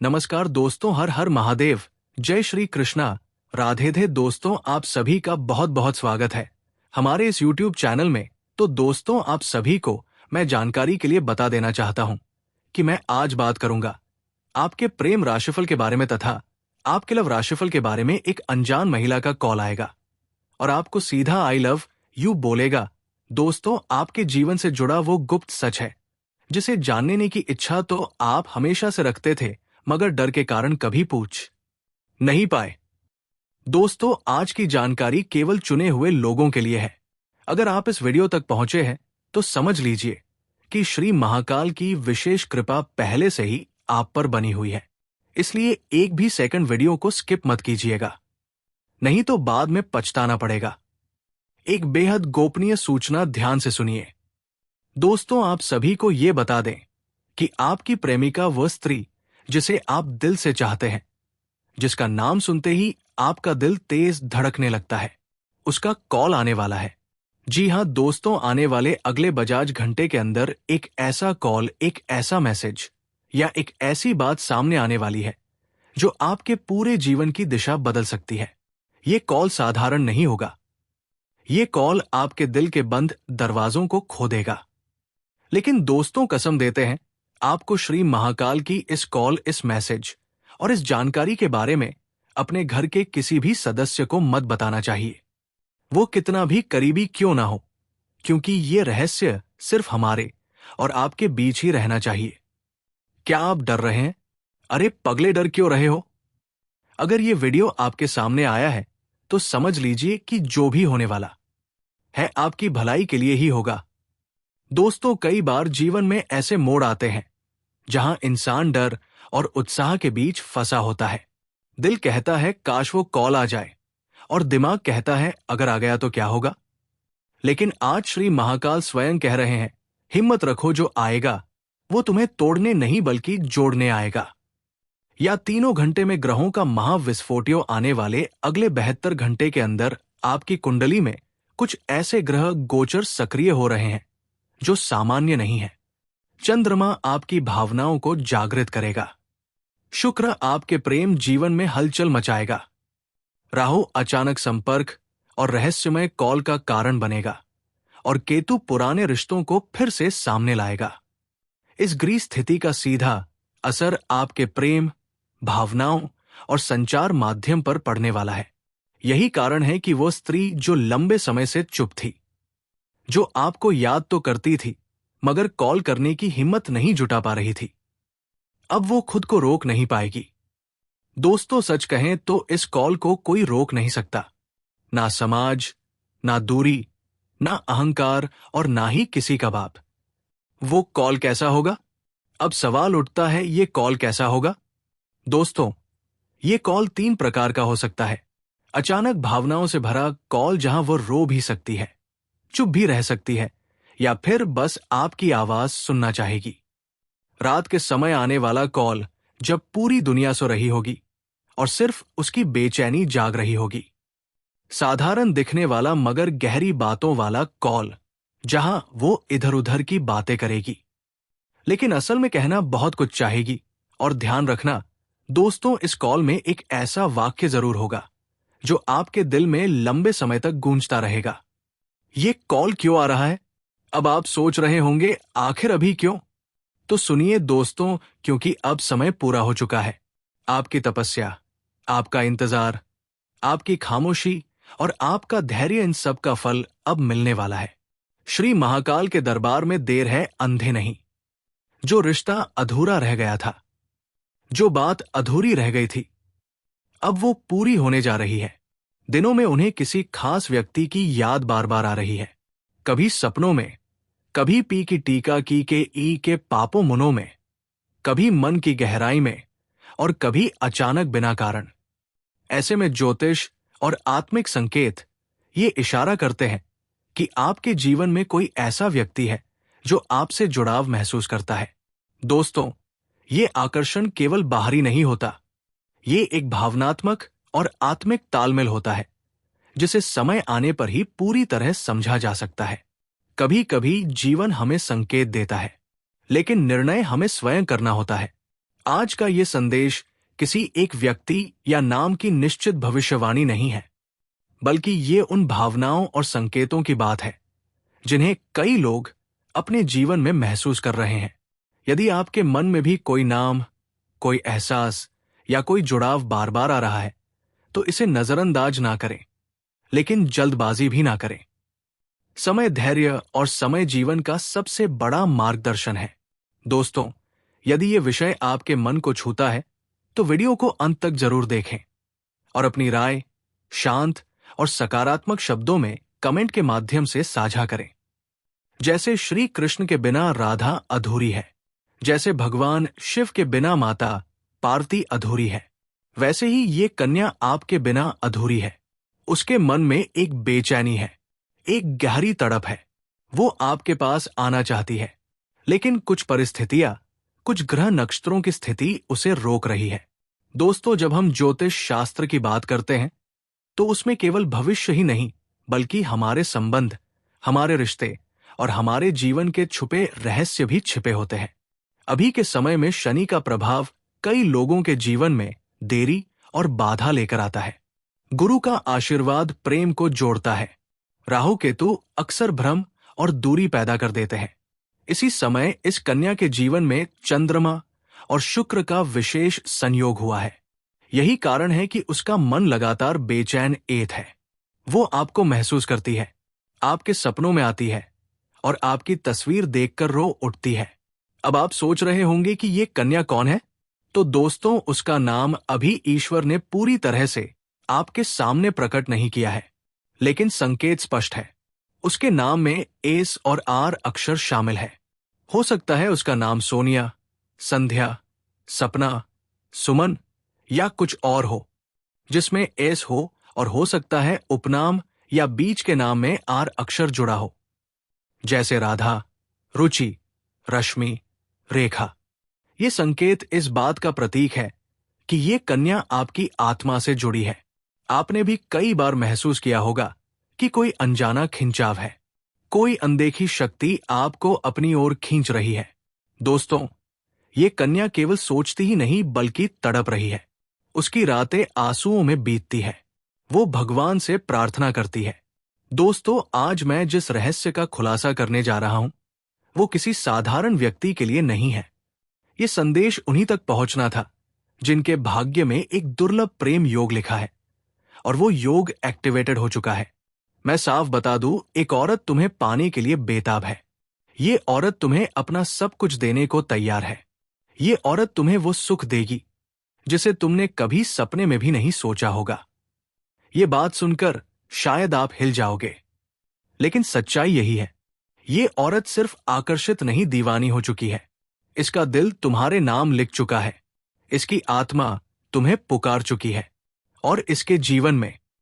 नमस्कार दोस्तों, हर हर महादेव। जय श्री कृष्णा। राधे थे दोस्तों, आप सभी का बहुत बहुत स्वागत है हमारे इस YouTube चैनल में। तो दोस्तों, आप सभी को मैं जानकारी के लिए बता देना चाहता हूं कि मैं आज बात करूंगा आपके प्रेम राशिफल के बारे में तथा आपके लव राशिफल के बारे में। एक अनजान महिला का कॉल आएगा और आपको सीधा आई लव यू बोलेगा। दोस्तों, आपके जीवन से जुड़ा वो गुप्त सच है जिसे जानने की इच्छा तो आप हमेशा से रखते थे, मगर डर के कारण कभी पूछ नहीं पाए। दोस्तों, आज की जानकारी केवल चुने हुए लोगों के लिए है। अगर आप इस वीडियो तक पहुंचे हैं तो समझ लीजिए कि श्री महाकाल की विशेष कृपा पहले से ही आप पर बनी हुई है। इसलिए एक भी सेकंड वीडियो को स्किप मत कीजिएगा, नहीं तो बाद में पछताना पड़ेगा। एक बेहद गोपनीय सूचना ध्यान से सुनिए। दोस्तों, आप सभी को यह बता दें कि आपकी प्रेमिका वह स्त्री जिसे आप दिल से चाहते हैं, जिसका नाम सुनते ही आपका दिल तेज धड़कने लगता है, उसका कॉल आने वाला है। जी हां दोस्तों, आने वाले अगले बजाज घंटे के अंदर एक ऐसा कॉल, एक ऐसा मैसेज या एक ऐसी बात सामने आने वाली है जो आपके पूरे जीवन की दिशा बदल सकती है। ये कॉल साधारण नहीं होगा। ये कॉल आपके दिल के बंद दरवाजों को खोदेगा। लेकिन दोस्तों, कसम देते हैं आपको श्री महाकाल की इस कॉल, इस मैसेज और इस जानकारी के बारे में अपने घर के किसी भी सदस्य को मत बताना चाहिए, वो कितना भी करीबी क्यों ना हो, क्योंकि ये रहस्य सिर्फ हमारे और आपके बीच ही रहना चाहिए। क्या आप डर रहे हैं? अरे पगले, डर क्यों रहे हो? अगर ये वीडियो आपके सामने आया है तो समझ लीजिए कि जो भी होने वाला है आपकी भलाई के लिए ही होगा। दोस्तों, कई बार जीवन में ऐसे मोड़ आते हैं जहां इंसान डर और उत्साह के बीच फंसा होता है। दिल कहता है काश वो कॉल आ जाए, और दिमाग कहता है अगर आ गया तो क्या होगा। लेकिन आज श्री महाकाल स्वयं कह रहे हैं, हिम्मत रखो, जो आएगा वो तुम्हें तोड़ने नहीं बल्कि जोड़ने आएगा। या 3 घंटे में ग्रहों का महाविस्फोटियो आने वाले अगले 72 घंटे के अंदर आपकी कुंडली में कुछ ऐसे ग्रह गोचर सक्रिय हो रहे हैं जो सामान्य नहीं है। चंद्रमा आपकी भावनाओं को जागृत करेगा। शुक्र आपके प्रेम जीवन में हलचल मचाएगा। राहु अचानक संपर्क और रहस्यमय कॉल का कारण बनेगा, और केतु पुराने रिश्तों को फिर से सामने लाएगा। इस गृह स्थिति का सीधा असर आपके प्रेम, भावनाओं और संचार माध्यम पर पड़ने वाला है। यही कारण है कि वो स्त्री जो लंबे समय से चुप थी, जो आपको याद तो करती थी मगर कॉल करने की हिम्मत नहीं जुटा पा रही थी, अब वो खुद को रोक नहीं पाएगी। दोस्तों, सच कहें तो इस कॉल को कोई रोक नहीं सकता। ना समाज, ना दूरी, ना अहंकार और ना ही किसी का बाप। वो कॉल कैसा होगा? अब सवाल उठता है, ये कॉल कैसा होगा? दोस्तों, ये कॉल 3 प्रकार का हो सकता है। अचानक भावनाओं से भरा कॉल, जहां वो रो भी सकती है, चुप भी रह सकती है, या फिर बस आपकी आवाज सुनना चाहेगी। रात के समय आने वाला कॉल, जब पूरी दुनिया सो रही होगी और सिर्फ उसकी बेचैनी जाग रही होगी। साधारण दिखने वाला मगर गहरी बातों वाला कॉल, जहां वो इधर उधर की बातें करेगी लेकिन असल में कहना बहुत कुछ चाहेगी। और ध्यान रखना दोस्तों, इस कॉल में एक ऐसा वाक्य जरूर होगा जो आपके दिल में लंबे समय तक गूंजता रहेगा। ये कॉल क्यों आ रहा है? अब आप सोच रहे होंगे, आखिर अभी क्यों? तो सुनिए दोस्तों, क्योंकि अब समय पूरा हो चुका है। आपकी तपस्या, आपका इंतजार, आपकी खामोशी और आपका धैर्य, इन सब का फल अब मिलने वाला है। श्री महाकाल के दरबार में देर है अंधे नहीं। जो रिश्ता अधूरा रह गया था, जो बात अधूरी रह गई थी, अब वो पूरी होने जा रही है। दिनों में उन्हें किसी खास व्यक्ति की याद बार बार आ रही है, कभी सपनों में, कभी पी की टीका की के ई के पापों मुनों में, कभी मन की गहराई में, और कभी अचानक बिना कारण। ऐसे में ज्योतिष और आत्मिक संकेत ये इशारा करते हैं कि आपके जीवन में कोई ऐसा व्यक्ति है जो आपसे जुड़ाव महसूस करता है। दोस्तों, ये आकर्षण केवल बाहरी नहीं होता, ये एक भावनात्मक और आत्मिक तालमेल होता है जिसे समय आने पर ही पूरी तरह समझा जा सकता है। कभी कभी जीवन हमें संकेत देता है, लेकिन निर्णय हमें स्वयं करना होता है। आज का ये संदेश किसी एक व्यक्ति या नाम की निश्चित भविष्यवाणी नहीं है, बल्कि ये उन भावनाओं और संकेतों की बात है जिन्हें कई लोग अपने जीवन में महसूस कर रहे हैं। यदि आपके मन में भी कोई नाम, कोई एहसास या कोई जुड़ाव बार बार आ रहा है, तो इसे नजरअंदाज ना करें, लेकिन जल्दबाजी भी ना करें। समय, धैर्य और समय जीवन का सबसे बड़ा मार्गदर्शन है। दोस्तों, यदि ये विषय आपके मन को छूता है, तो वीडियो को अंत तक जरूर देखें और अपनी राय शांत और सकारात्मक शब्दों में कमेंट के माध्यम से साझा करें। जैसे श्री कृष्ण के बिना राधा अधूरी है, जैसे भगवान शिव के बिना माता पार्वती अधूरी है, वैसे ही ये कन्या आपके बिना अधूरी है। उसके मन में एक बेचैनी है, एक गहरी तड़प है। वो आपके पास आना चाहती है, लेकिन कुछ परिस्थितियां, कुछ ग्रह नक्षत्रों की स्थिति उसे रोक रही है। दोस्तों, जब हम ज्योतिष शास्त्र की बात करते हैं, तो उसमें केवल भविष्य ही नहीं, बल्कि हमारे संबंध, हमारे रिश्ते और हमारे जीवन के छुपे रहस्य भी छिपे होते हैं। अभी के समय में शनि का प्रभाव कई लोगों के जीवन में देरी और बाधा लेकर आता है। गुरु का आशीर्वाद प्रेम को जोड़ता है। राहु केतु अक्सर भ्रम और दूरी पैदा कर देते हैं। इसी समय इस कन्या के जीवन में चंद्रमा और शुक्र का विशेष संयोग हुआ है। यही कारण है कि उसका मन लगातार बेचैन एत है। वो आपको महसूस करती है, आपके सपनों में आती है और आपकी तस्वीर देखकर रो उठती है। अब आप सोच रहे होंगे कि ये कन्या कौन है? तो दोस्तों, उसका नाम अभी ईश्वर ने पूरी तरह से आपके सामने प्रकट नहीं किया है, लेकिन संकेत स्पष्ट है। उसके नाम में एस और आर अक्षर शामिल है। हो सकता है उसका नाम सोनिया, संध्या, सपना, सुमन या कुछ और हो जिसमें एस हो, और हो सकता है उपनाम या बीच के नाम में आर अक्षर जुड़ा हो, जैसे राधा, रुचि, रश्मि, रेखा। ये संकेत इस बात का प्रतीक है कि ये कन्या आपकी आत्मा से जुड़ी है। आपने भी कई बार महसूस किया होगा कि कोई अनजाना खिंचाव है, कोई अनदेखी शक्ति आपको अपनी ओर खींच रही है। दोस्तों, ये कन्या केवल सोचती ही नहीं बल्कि तड़प रही है। उसकी रातें आंसुओं में बीतती है। वो भगवान से प्रार्थना करती है। दोस्तों, आज मैं जिस रहस्य का खुलासा करने जा रहा हूं, वो किसी साधारण व्यक्ति के लिए नहीं है। ये संदेश उन्हीं तक पहुंचना था जिनके भाग्य में एक दुर्लभ प्रेम योग लिखा है, और वो योग एक्टिवेटेड हो चुका है। मैं साफ बता दूं, एक औरत तुम्हें पाने के लिए बेताब है। ये औरत तुम्हें अपना सब कुछ देने को तैयार है। ये औरत तुम्हें वो सुख देगी जिसे तुमने कभी सपने में भी नहीं सोचा होगा। ये बात सुनकर शायद आप हिल जाओगे, लेकिन सच्चाई यही है। ये औरत सिर्फ आकर्षित नहीं, दीवानी हो चुकी है। इसका दिल तुम्हारे नाम लिख चुका है। इसकी आत्मा तुम्हें पुकार चुकी है, और इसके जीवन में